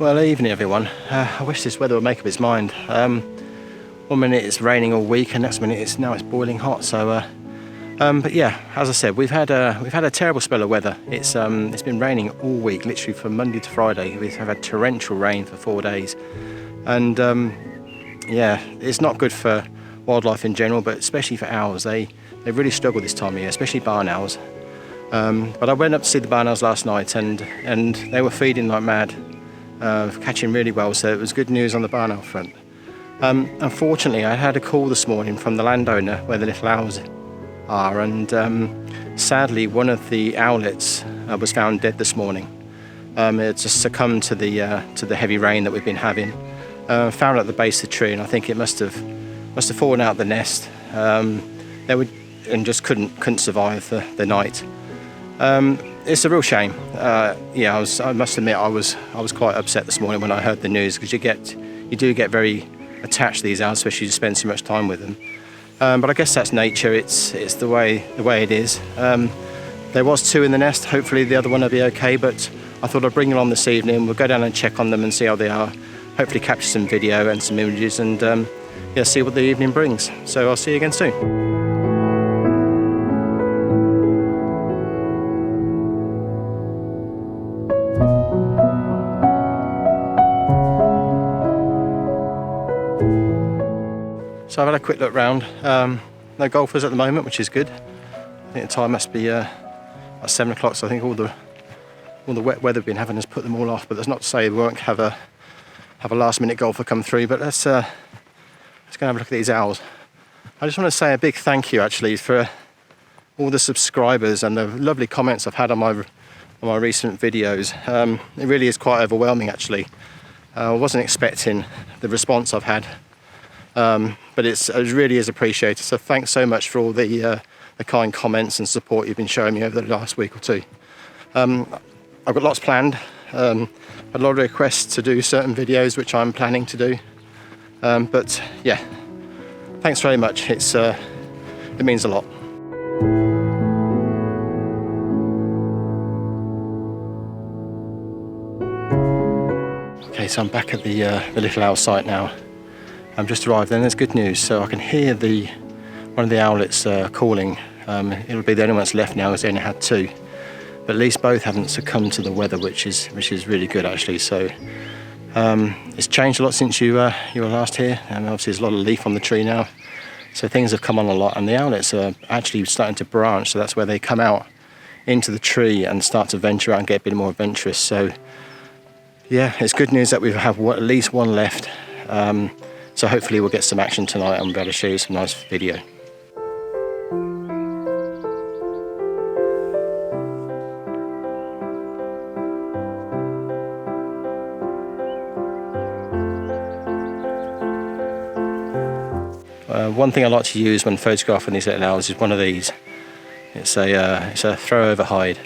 Well, evening everyone. I wish this weather would make up its mind. 1 minute it's raining all week, and next minute it's boiling hot. So, but yeah, as I said, we've had a terrible spell of weather. It's been raining all week, literally from Monday to Friday. We've had torrential rain for 4 days, and yeah, it's not good for wildlife in general, but especially for owls. They really struggle this time of year, especially barn owls. But I went up to see the barn owls last night, and they were feeding like mad. Catching really well, so it was good news on the barn owl front. Unfortunately, I had a call this morning from the landowner where the little owls are, and sadly one of the owlets was found dead this morning. It just succumbed to the heavy rain that we've been having. Found at the base of the tree, and I think it must have fallen out of the nest. They would and just couldn't survive the night. It's a real shame. Yeah, I must admit I was quite upset this morning when I heard the news, because you do get very attached to these owls, especially you spend so much time with them. But I guess that's nature. It's the way it is. There was 2 in the nest. Hopefully the other one will be okay. But I thought I'd bring them on this evening. We'll go down and check on them and see how they are. Hopefully capture some video and some images, and yeah, see what the evening brings. So I'll see you again soon. So I've had a quick look round. No golfers at the moment, which is good. I think the time must be at 7 o'clock, so I think all the wet weather we've been having has put them all off. But that's not to say we won't have a last minute golfer come through. But let's go and have a look at these owls. I just want to say a big thank you actually for all the subscribers and the lovely comments I've had on my recent videos. It really is quite overwhelming actually. I wasn't expecting the response I've had. But it really is appreciated, so thanks so much for all the kind comments and support you've been showing me over the last week or 2. I've got lots planned, a lot of requests to do certain videos which I'm planning to do, but yeah, thanks very much. It means a lot. Okay, so I'm back at the little owl site now. I've just arrived, and there's good news. So I can hear one of the owlets calling. It'll be the only one that's left now, as they only had 2. But at least both haven't succumbed to the weather, which is really good actually. So it's changed a lot since you were last here, and obviously there's a lot of leaf on the tree now. So things have come on a lot, and the owlets are actually starting to branch. So that's where they come out into the tree and start to venture out and get a bit more adventurous. So yeah, it's good news that we have at least one left. So hopefully we'll get some action tonight and we'll be able to show you some nice video. One thing I like to use when photographing these little owls is one of these. It's a throw over hide.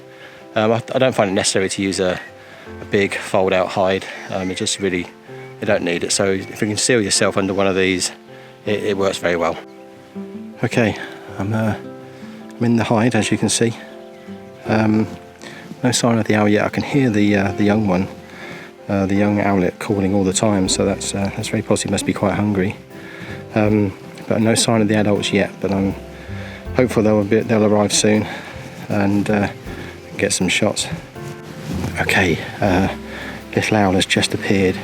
I don't find it necessary to use a big fold out hide. It just really, you don't need it. So if you can seal yourself under one of these, it works very well. Okay, I'm in the hide, as you can see. No sign of the owl yet. I can hear the young one, the young owlet, calling all the time. So that's very positive. Must be quite hungry. But no sign of the adults yet. But I'm hopeful they'll arrive soon and get some shots. Okay, little owl has just appeared.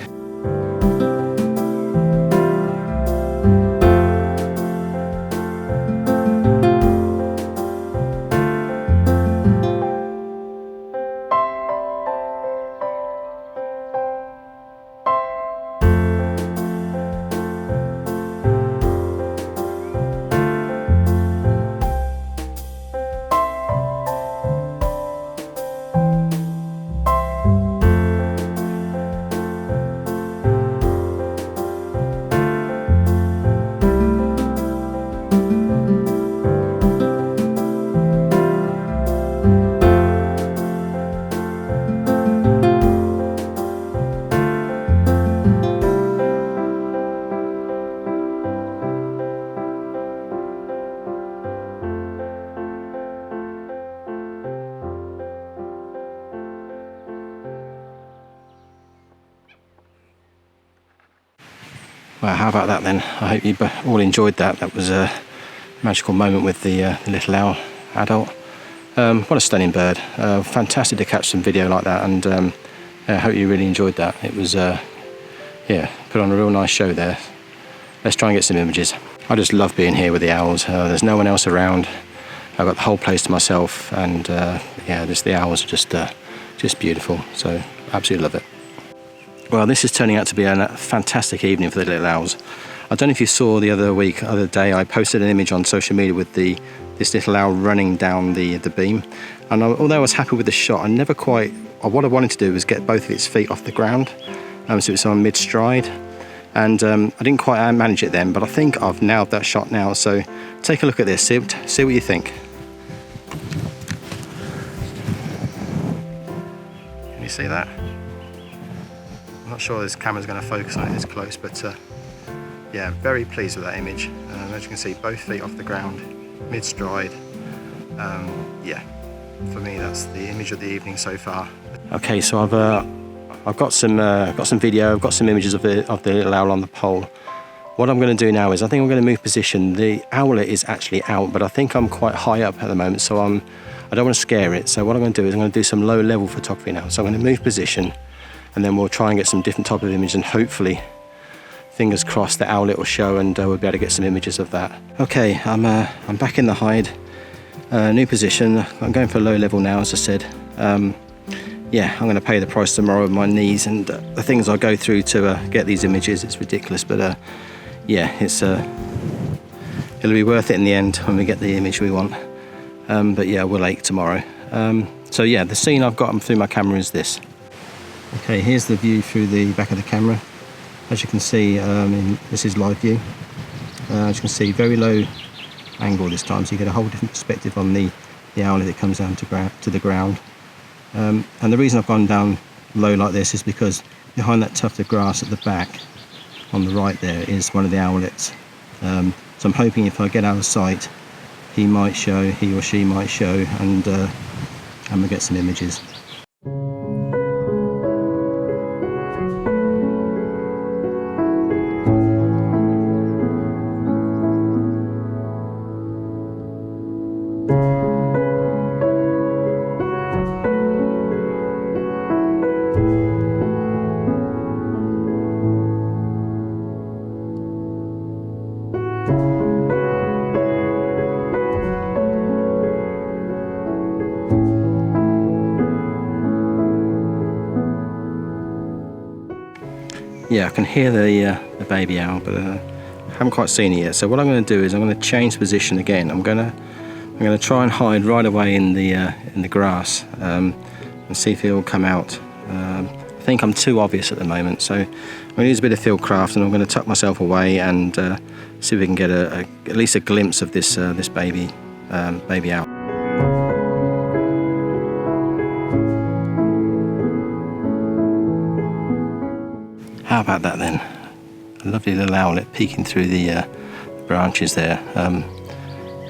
Well, how about that then? I hope you all enjoyed that. That was a magical moment with the little owl adult. What a stunning bird. Fantastic to catch some video like that, and I hope you really enjoyed that. It was, yeah, put on a real nice show there. Let's try and get some images. I just love being here with the owls. There's no one else around. I've got the whole place to myself, and yeah, the owls are just beautiful. So absolutely love it. Well, this is turning out to be a fantastic evening for the little owls. I don't know if you saw the other day, I posted an image on social media with this little owl running down the beam. And although I was happy with the shot, what I wanted to do was get both of its feet off the ground, so it's on mid-stride. And I didn't quite manage it then, but I think I've nailed that shot now. So take a look at this, see what you think. Can you see that? I'm not sure this camera's going to focus on it this close, but yeah, very pleased with that image. As you can see, both feet off the ground, mid-stride. Yeah, for me that's the image of the evening so far. Okay, so I've got some video, I've got some images of the little owl on the pole. What I'm going to do now is I think I'm going to move position. The owlet is actually out, but I think I'm quite high up at the moment, so I don't want to scare it. So what I'm going to do is I'm going to do some low level photography now. So I'm going to move position, and then we'll try and get some different type of image, and hopefully, fingers crossed, the owlet will show, and we'll be able to get some images of that. Okay, I'm back in the hide, new position. I'm going for low level now, as I said. Yeah, I'm going to pay the price tomorrow with my knees and the things I go through to get these images. It's ridiculous, but yeah, it'll be worth it in the end when we get the image we want. But yeah, we'll ache tomorrow. So yeah, the scene I've got through my camera is this. Okay, here's the view through the back of the camera. As you can see, this is live view. As you can see, very low angle this time, so you get a whole different perspective on the owlet that comes down to the ground. And the reason I've gone down low like this is because behind that tuft of grass at the back, on the right there, is one of the owlets. So I'm hoping if I get out of sight, he or she might show, and we'll get some images. Yeah, I can hear the baby owl, but I haven't quite seen it yet. So what I'm going to do is I'm going to change position again. I'm going to try and hide right away in the grass and see if it will come out. I think I'm too obvious at the moment, so I'm going to use a bit of fieldcraft, and I'm going to tuck myself away and see if we can get at least a glimpse of this baby owl. How about that then? A lovely little owlet peeking through the branches there.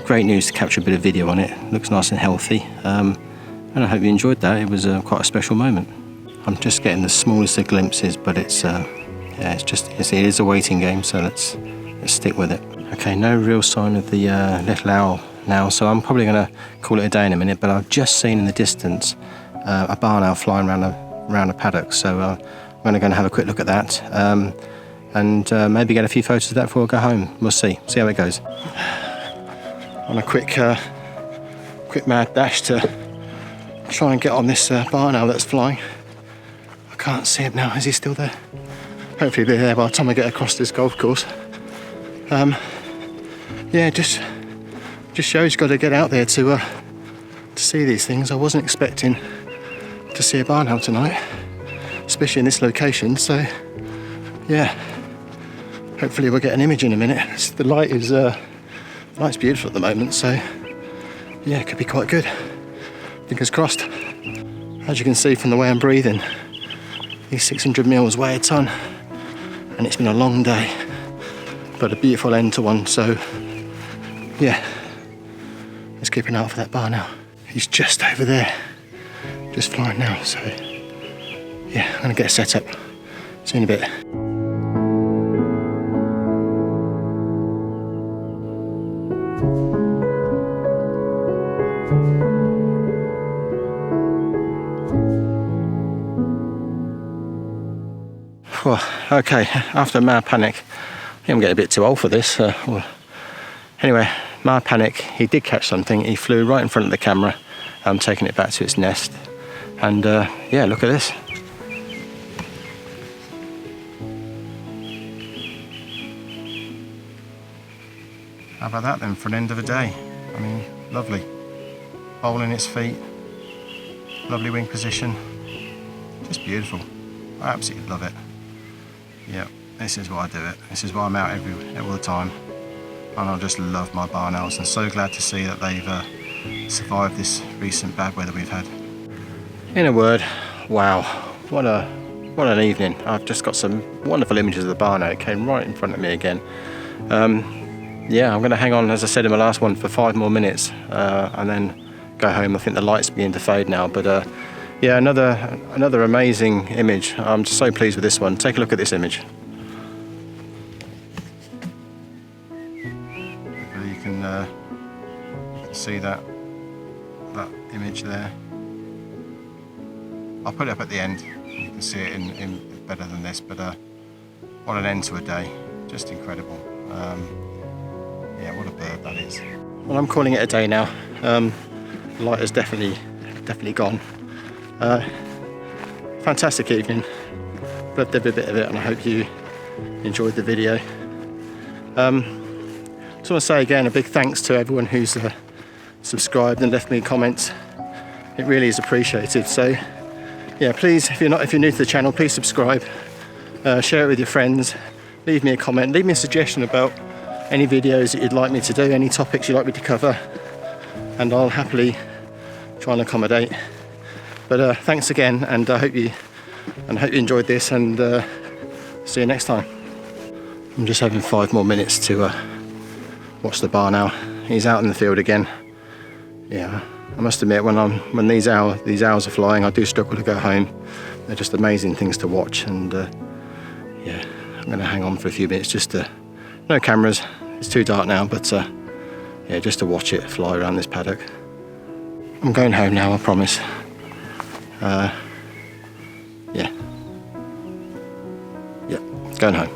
Great news to capture a bit of video on it. Looks nice and healthy. And I hope you enjoyed that. It was quite a special moment. I'm just getting the smallest of glimpses, but it's yeah, it is a waiting game, so let's stick with it. Okay, no real sign of the little owl now, so I'm probably going to call it a day in a minute, but I've just seen in the distance a barn owl flying around a paddock, so I'm going to go and have a quick look at that, and maybe get a few photos of that before I go home. We'll see how it goes. On a quick mad dash to try and get on this barn owl that's flying. I can't see him now. Is he still there? Hopefully he'll be there by the time I get across this golf course. Yeah, just shows you've got to get out there to see these things. I wasn't expecting to see a barn owl tonight, especially in this location, so yeah, hopefully we'll get an image in a minute. The light's beautiful at the moment, so yeah, it could be quite good. Fingers crossed. As you can see from the way I'm breathing, these 600 mils weigh a ton, and it's been a long day, but a beautiful end to one, so yeah, let's keep an eye out for that barn owl. He's just over there, just flying now, so yeah, I'm gonna get set up. See you in a bit. Well, okay, after a mad panic, I think I'm getting a bit too old for this. Well, anyway, mad panic, he did catch something. He flew right in front of the camera, taking it back to its nest. And yeah, look at this. How about that then for an end of a day? I mean, lovely. Hole in its feet, lovely wing position, just beautiful. I absolutely love it. Yeah, this is why I do it. This is why I'm out all the time. And I just love my barn owls, and so glad to see that they've survived this recent bad weather we've had. In a word, wow, what an evening. I've just got some wonderful images of the barn owl. It came right in front of me again. Yeah, I'm going to hang on, as I said in my last one, for 5 more minutes and then go home. I think the light's beginning to fade now, but yeah, another amazing image. I'm just so pleased with this one. Take a look at this image. You can see that image there. I'll put it up at the end. You can see it in better than this, but what an end to a day. Just incredible. Yeah, what a bird that is. Well, I'm calling it a day now. The light has definitely gone. Fantastic evening. Loved every bit of it, and I hope you enjoyed the video. Just want to say again a big thanks to everyone who's subscribed and left me comments. It really is appreciated. So yeah, please, if you're new to the channel, please subscribe, share it with your friends, leave me a comment, leave me a suggestion about any videos that you'd like me to do, any topics you'd like me to cover, and I'll happily try and accommodate. But thanks again, and I hope you enjoyed this, and see you next time. I'm just having 5 more minutes to watch the barn owl. He's out in the field again. Yeah, I must admit, when these owls are flying, I do struggle to go home. They're just amazing things to watch, and yeah, I'm going to hang on for a few minutes just to. No cameras, it's too dark now, but yeah, just to watch it fly around this paddock. I'm going home now, I promise. Yeah, going home.